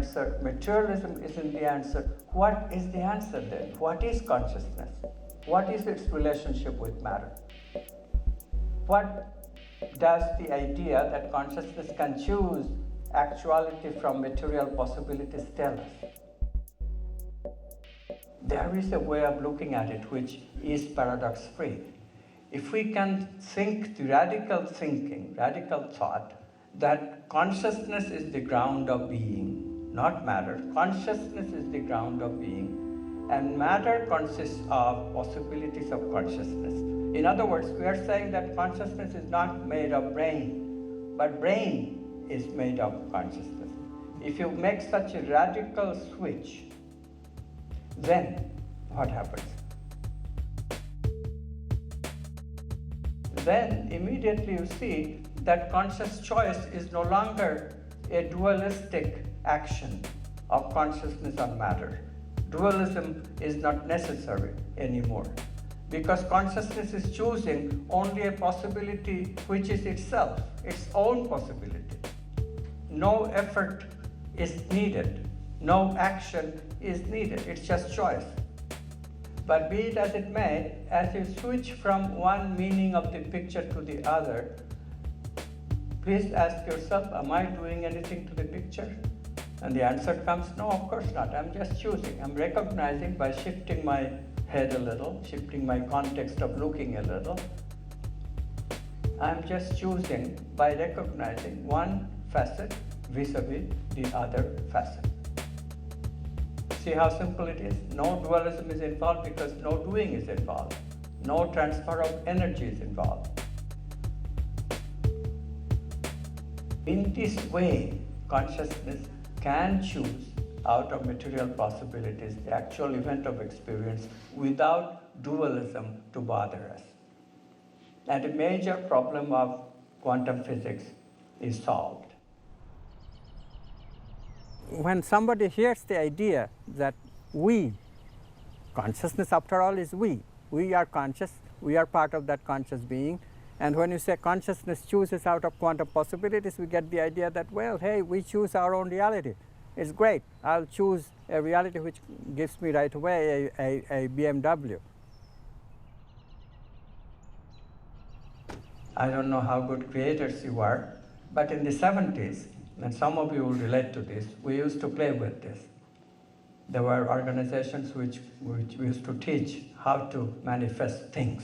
answer, materialism isn't the answer. What is the answer then? What is consciousness? What is its relationship with matter? What does the idea that consciousness can choose actuality from material possibilities tell us? There is a way of looking at it which is paradox-free. If we can think the radical thinking, radical thought, that consciousness is the ground of being, not matter. Consciousness is the ground of being, and matter consists of possibilities of consciousness. In other words, we are saying that consciousness is not made of brain, but brain is made of consciousness. If you make such a radical switch, then what happens? Then immediately you see that conscious choice is no longer a dualistic action of consciousness on matter. Dualism is not necessary anymore, because consciousness is choosing only a possibility which is itself, its own possibility. No effort is needed, no action is needed, it's just choice. But be it as it may, as you switch from one meaning of the picture to the other, please ask yourself, am I doing anything to the picture? And the answer comes, no, of course not. I'm just choosing. I'm recognizing by shifting my head a little, shifting my context of looking a little. I'm just choosing by recognizing one facet vis-a-vis the other facet. See how simple it is? No dualism is involved because no doing is involved. No transfer of energy is involved. In this way, consciousness can choose out of material possibilities the actual event of experience without dualism to bother us. And a major problem of quantum physics is solved. When somebody hears the idea that we, consciousness after all is we are conscious, we are part of that conscious being, and when you say consciousness chooses out of quantum possibilities, we get the idea that, well, hey, we choose our own reality. It's great. I'll choose a reality which gives me right away a BMW. I don't know how good creators you are, but in the 70s, and some of you will relate to this, we used to play with this. There were organizations which used to teach how to manifest things.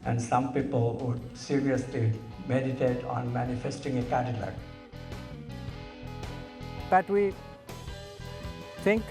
And some people would seriously meditate on manifesting a Cadillac. But we think,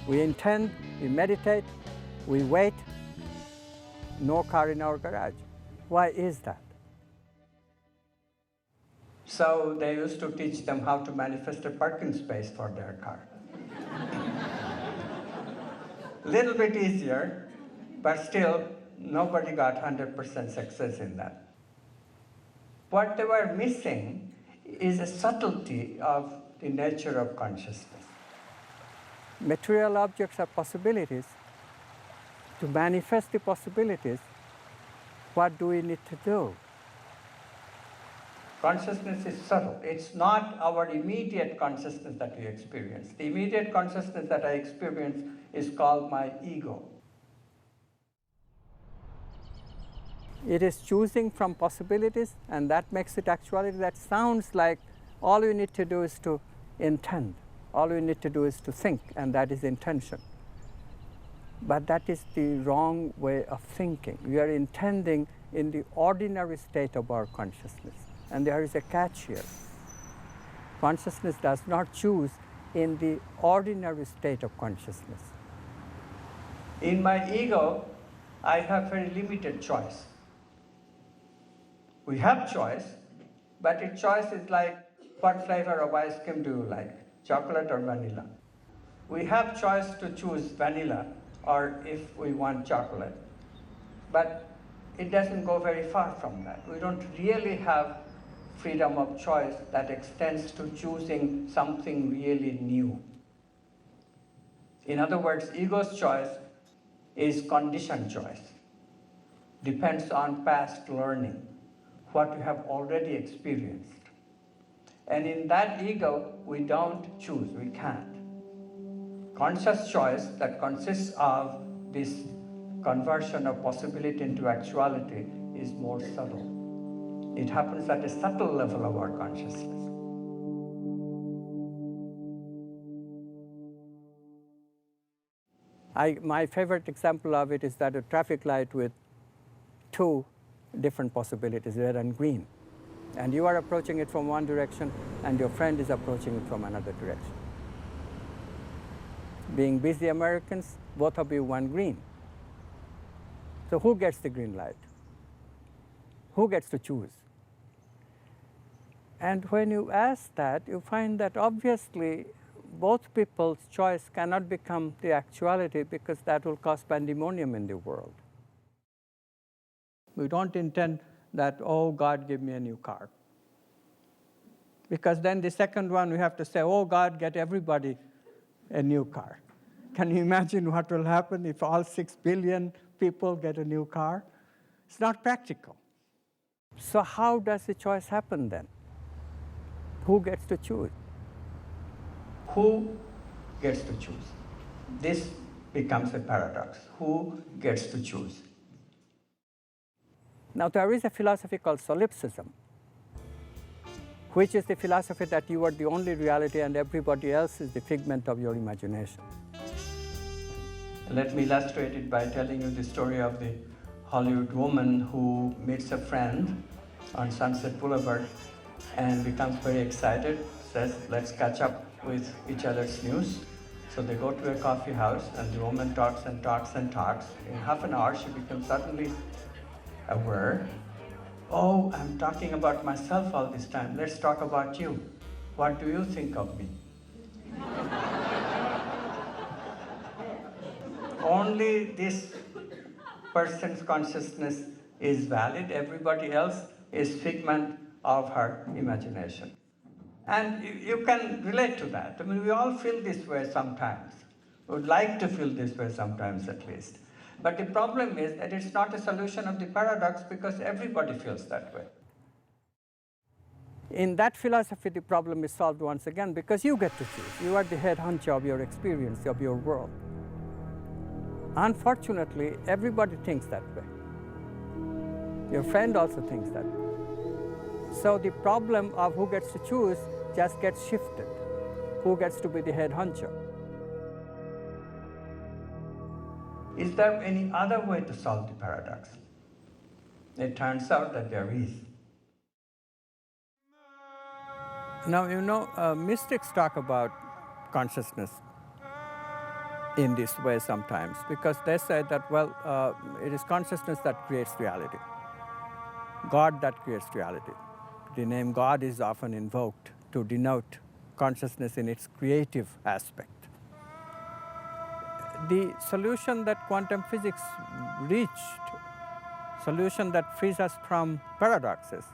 we intend, we meditate, we wait, no car in our garage. Why is that? So they used to teach them how to manifest a parking space for their car. Little bit easier, but still nobody got 100% success in that. What they were missing is a subtlety of the nature of consciousness. Material objects are possibilities. To manifest the possibilities, what do we need to do? Consciousness is subtle. It's not our immediate consciousness that we experience. The immediate consciousness that I experience is called my ego. It is choosing from possibilities, and that makes it actuality. That sounds like all you need to do is to intend. All you need to do is to think, and that is intention. But that is the wrong way of thinking. We are intending in the ordinary state of our consciousness. And there is a catch here. Consciousness does not choose in the ordinary state of consciousness. In my ego, I have very limited choice. We have choice, but its choice is like, what flavor of ice cream do you like, chocolate or vanilla? We have choice to choose vanilla, or if we want chocolate. But it doesn't go very far from that. We don't really have freedom of choice that extends to choosing something really new. In other words, ego's choice is conditioned choice. Depends on past learning, what you have already experienced. And in that ego, we don't choose, we can't. Conscious choice that consists of this conversion of possibility into actuality is more subtle. It happens at a subtle level of our consciousness. My favorite example of it is that a traffic light with two different possibilities, red and green. And you are approaching it from one direction, and your friend is approaching it from another direction. Being busy Americans, both of you want green. So who gets the green light? Who gets to choose? And when you ask that, you find that obviously both people's choice cannot become the actuality, because that will cause pandemonium in the world. We don't intend that, oh, God, give me a new car. Because then the second one, we have to say, oh, God, get everybody a new car. Can you imagine what will happen if all 6 billion people get a new car? It's not practical. So how does the choice happen then? Who gets to choose? Who gets to choose? This becomes a paradox. Who gets to choose? Now, there is a philosophy called solipsism, which is the philosophy that you are the only reality and everybody else is the figment of your imagination. Let me illustrate it by telling you the story of the Hollywood woman who meets a friend on Sunset Boulevard and becomes very excited, says, let's catch up with each other's news. So they go to a coffee house, and the woman talks and talks and talks. In half an hour, she becomes suddenly aware, oh, I'm talking about myself all this time. Let's talk about you. What do you think of me? Only this person's consciousness is valid. Everybody else is figment of her imagination. And you can relate to that. I mean, we all feel this way sometimes. We would like to feel this way sometimes at least. But the problem is that it's not a solution of the paradox, because everybody feels that way. In that philosophy, the problem is solved once again, because you get to choose. You are the head honcho of your experience, of your world. Unfortunately, everybody thinks that way. Your friend also thinks that way. So the problem of who gets to choose just gets shifted. Who gets to be the head honcho? Is there any other way to solve the paradox? It turns out that there is. Now, you know, mystics talk about consciousness in this way sometimes, because they say that, well, it is consciousness that creates reality. God that creates reality. The name God is often invoked to denote consciousness in its creative aspect. The solution that quantum physics reached, solution that frees us from paradoxes,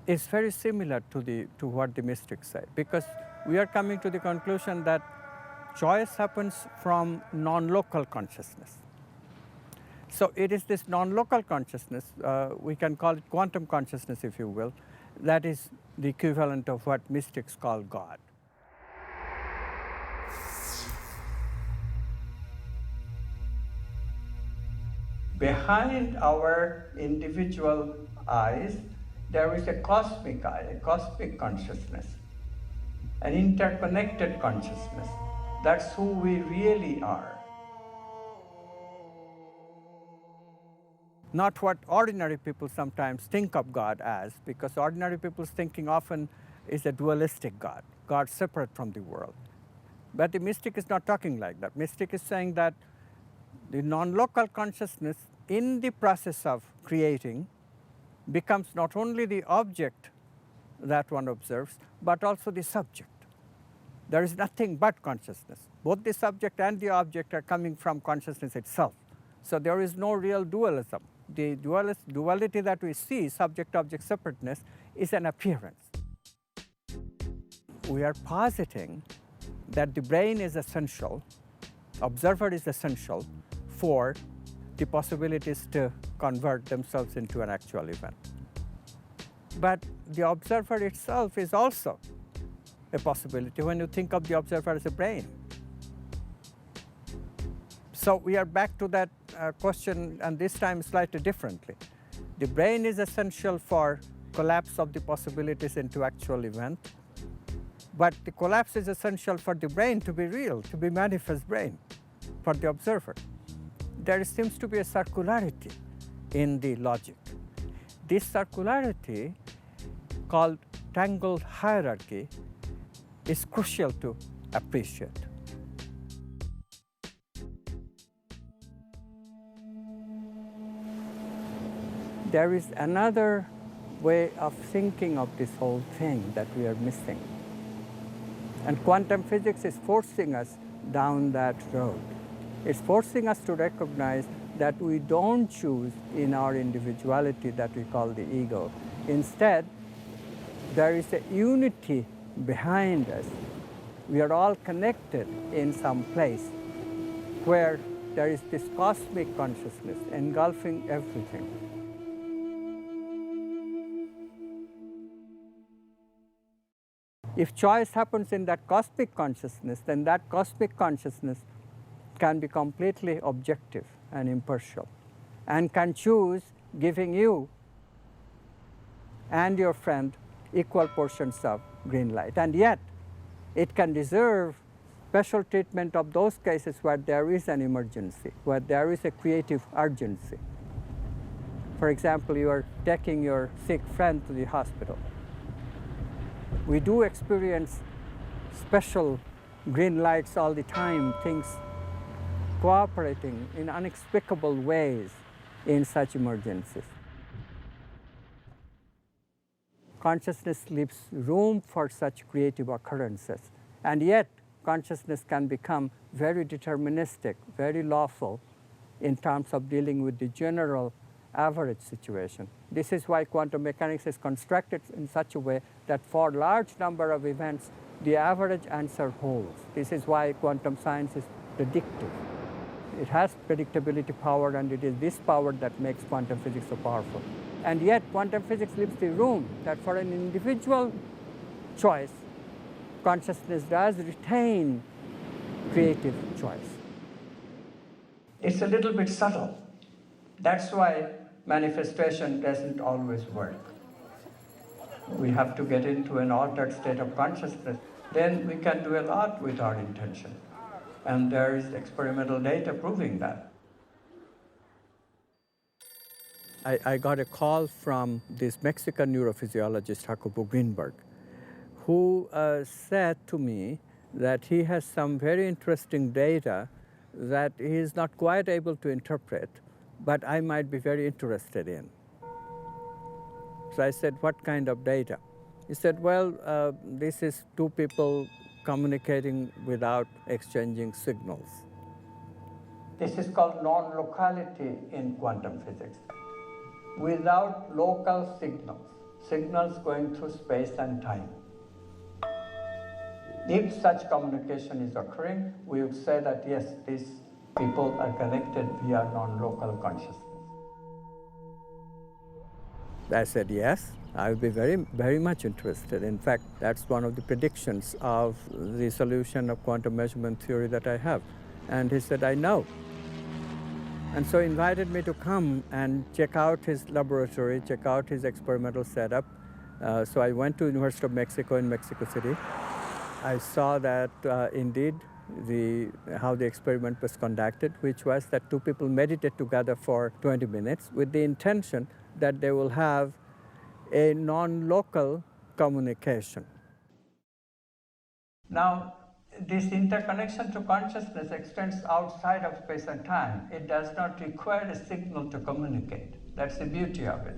is very similar to what the mystics say, because we are coming to the conclusion that choice happens from non-local consciousness. So it is this non-local consciousness, we can call it quantum consciousness if you will, that is the equivalent of what mystics call God. Behind our individual eyes, there is a cosmic eye, a cosmic consciousness, an interconnected consciousness. That's who we really are. Not what ordinary people sometimes think of God as, because ordinary people's thinking often is a dualistic God, God separate from the world. But the mystic is not talking like that. Mystic is saying that the non-local consciousness in the process of creating becomes not only the object that one observes, but also the subject. There is nothing but consciousness. Both the subject and the object are coming from consciousness itself. So there is no real dualism. The duality that we see, subject-object separateness, is an appearance. We are positing that the brain is essential, observer is essential for the possibilities to convert themselves into an actual event. But the observer itself is also a possibility when you think of the observer as a brain. So we are back to that question, and this time slightly differently. The brain is essential for collapse of the possibilities into actual event, but the collapse is essential for the brain to be real, to be manifest brain, for the observer. There seems to be a circularity in the logic. This circularity, called tangled hierarchy, is crucial to appreciate. There is another way of thinking of this whole thing that we are missing. And quantum physics is forcing us down that road. It's forcing us to recognize that we don't choose in our individuality that we call the ego. Instead, there is a unity behind us. We are all connected in some place where there is this cosmic consciousness engulfing everything. If choice happens in that cosmic consciousness, then that cosmic consciousness can be completely objective and impartial, and can choose giving you and your friend equal portions of green light. And yet, it can deserve special treatment of those cases where there is an emergency, where there is a creative urgency. For example, you are taking your sick friend to the hospital. We do experience special green lights all the time, things cooperating in inexplicable ways in such emergencies. Consciousness leaves room for such creative occurrences, and yet consciousness can become very deterministic, very lawful in terms of dealing with the general average situation. This is why quantum mechanics is constructed in such a way that for large number of events, the average answer holds. This is why quantum science is predictive. It has predictability power, and it is this power that makes quantum physics so powerful. And yet, quantum physics leaves the room that for an individual choice, consciousness does retain creative choice. It's a little bit subtle. That's why manifestation doesn't always work. We have to get into an altered state of consciousness. Then we can do a lot with our intention. And there is experimental data proving that. I got a call from this Mexican neurophysiologist, Jacobo Greenberg, who said to me that he has some very interesting data that he is not quite able to interpret, but I might be very interested in. So I said, what kind of data? He said, well, this is two people communicating without exchanging signals. This is called non-locality in quantum physics. Without local signals, signals going through space and time. If such communication is occurring, we would say that yes, these people are connected via non-local consciousness. I said yes, I would be very much interested. In fact, that's one of the predictions of the solution of quantum measurement theory that I have. And he said, I know. And so he invited me to come and check out his laboratory, check out his experimental setup. So I went to University of Mexico in Mexico City. I saw that indeed how the experiment was conducted, which was that two people meditate together for 20 minutes with the intention that they will have a non-local communication. Now, this interconnection to consciousness extends outside of space and time. It does not require a signal to communicate. That's the beauty of it.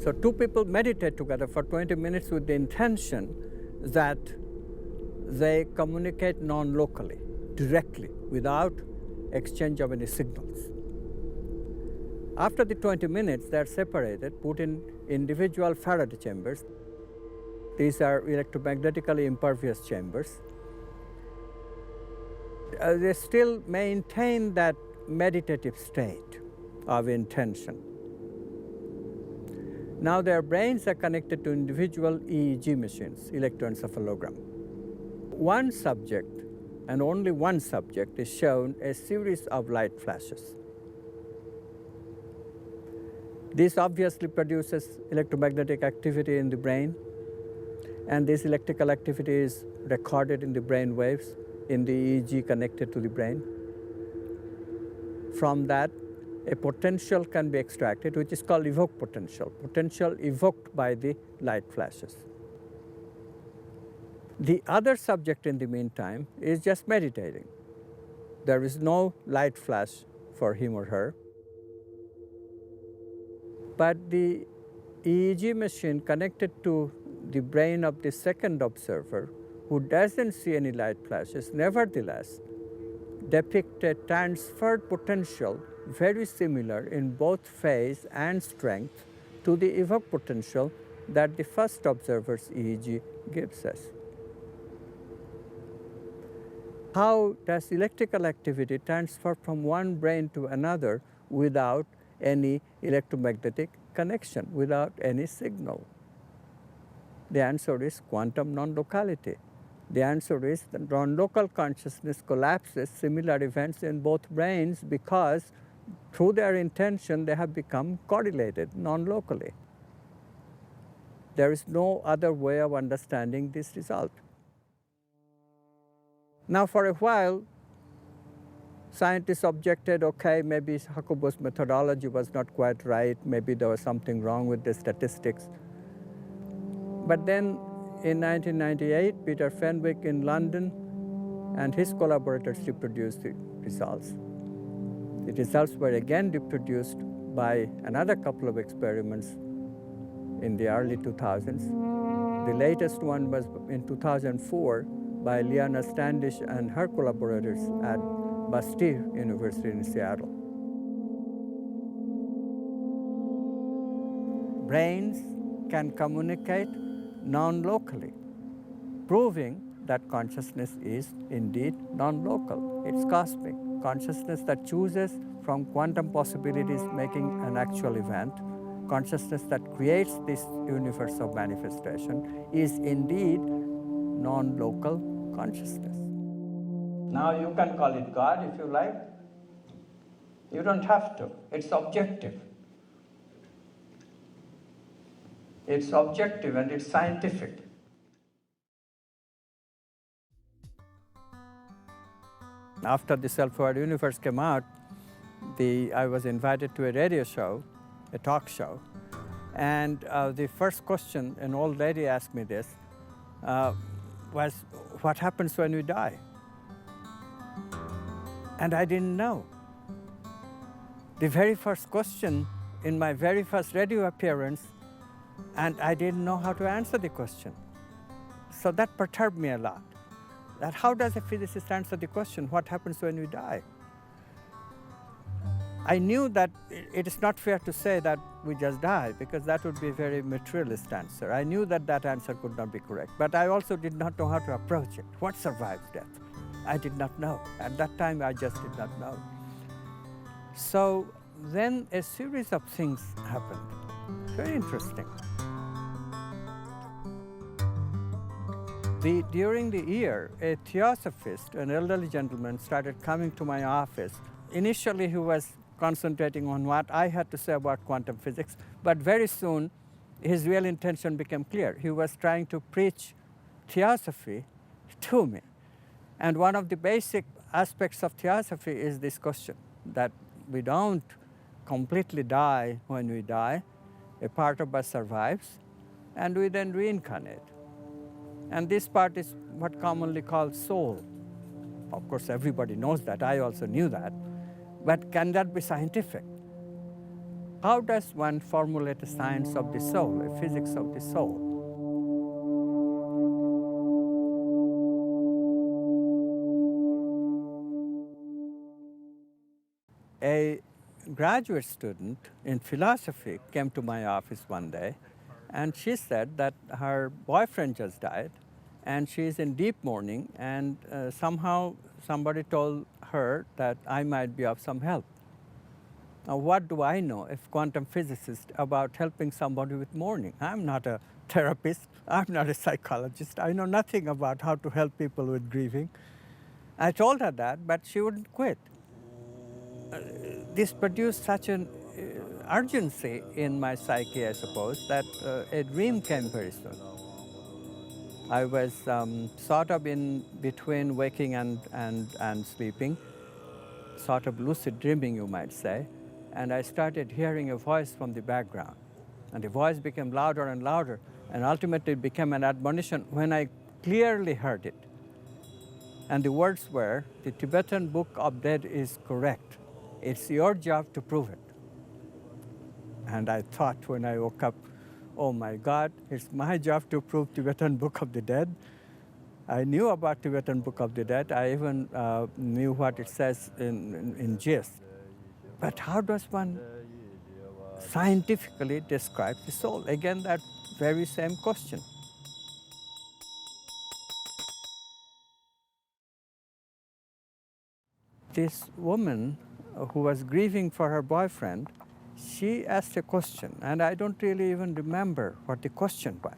So two people meditate together for 20 minutes with the intention that they communicate non-locally, directly, without exchange of any signals. After the 20 minutes, they're separated, put in individual Faraday chambers. These are electromagnetically impervious chambers. They still maintain that meditative state of intention. Now their brains are connected to individual EEG machines, electroencephalogram. One subject, and only one subject, is shown a series of light flashes. This obviously produces electromagnetic activity in the brain, and this electrical activity is recorded in the brain waves in the EEG connected to the brain. From that, a potential can be extracted, which is called evoked potential evoked by the light flashes. The other subject in the meantime is just meditating. There is no light flash for him or her. But the EEG machine connected to the brain of the second observer, who doesn't see any light flashes, nevertheless depict a transferred potential very similar in both phase and strength to the evoked potential that the first observer's EEG gives us. How does electrical activity transfer from one brain to another without any electromagnetic connection, without any signal? The answer is quantum non-locality. The answer is that non-local consciousness collapses similar events in both brains because through their intention they have become correlated non-locally. There is no other way of understanding this result. Now for a while, scientists objected, okay, maybe Hakubo's methodology was not quite right, maybe there was something wrong with the statistics. But then in 1998, Peter Fenwick in London and his collaborators reproduced the results. The results were again reproduced by another couple of experiments in the early 2000s. The latest one was in 2004 by Liana Standish and her collaborators at Bastille University in Seattle. Brains can communicate non-locally, proving that consciousness is indeed non-local. It's cosmic. Consciousness that chooses from quantum possibilities making an actual event, consciousness that creates this universe of manifestation is indeed non-local consciousness. Now you can call it God if you like. You don't have to. It's objective. It's objective and it's scientific. After the Self-Aware Universe came out, I was invited to a radio show, a talk show, and the first question an old lady asked me this was, what happens when we die? And I didn't know. The very first question in my very first radio appearance, and I didn't know how to answer the question. So that perturbed me a lot. That how does a physicist answer the question, what happens when we die? I knew that it is not fair to say that we just die, because that would be a very materialist answer. I knew that that answer could not be correct, but I also did not know how to approach it. What survives death? I did not know. At that time, I just did not know. So then a series of things happened. Very interesting. During the year, a theosophist, an elderly gentleman, started coming to my office. Initially, he was concentrating on what I had to say about quantum physics, but very soon, his real intention became clear. He was trying to preach theosophy to me. And one of the basic aspects of theosophy is this question, that we don't completely die when we die. A part of us survives, and we then reincarnate. And this part is what commonly called soul. Of course, everybody knows that. I also knew that. But can that be scientific? How does one formulate a science of the soul, a physics of the soul? A graduate student in philosophy came to my office one day, and she said that her boyfriend just died, and she's in deep mourning, and somehow somebody told her that I might be of some help. Now, what do I know as quantum physicist about helping somebody with mourning? I'm not a therapist. I'm not a psychologist. I know nothing about how to help people with grieving. I told her that, but she wouldn't quit. This produced such an urgency in my psyche, I suppose, that a dream came very soon. I was sort of in between waking and sleeping, sort of lucid dreaming, you might say, and I started hearing a voice from the background. And the voice became louder and louder, and ultimately it became an admonition when I clearly heard it. And the words were, "The Tibetan Book of Dead is correct. It's your job to prove it." And I thought when I woke up, oh my God, it's my job to prove Tibetan Book of the Dead. I knew about Tibetan Book of the Dead. I even knew what it says in gist. But how does one scientifically describe the soul? Again, that very same question. This woman who was grieving for her boyfriend, she asked a question, and I don't really even remember what the question was.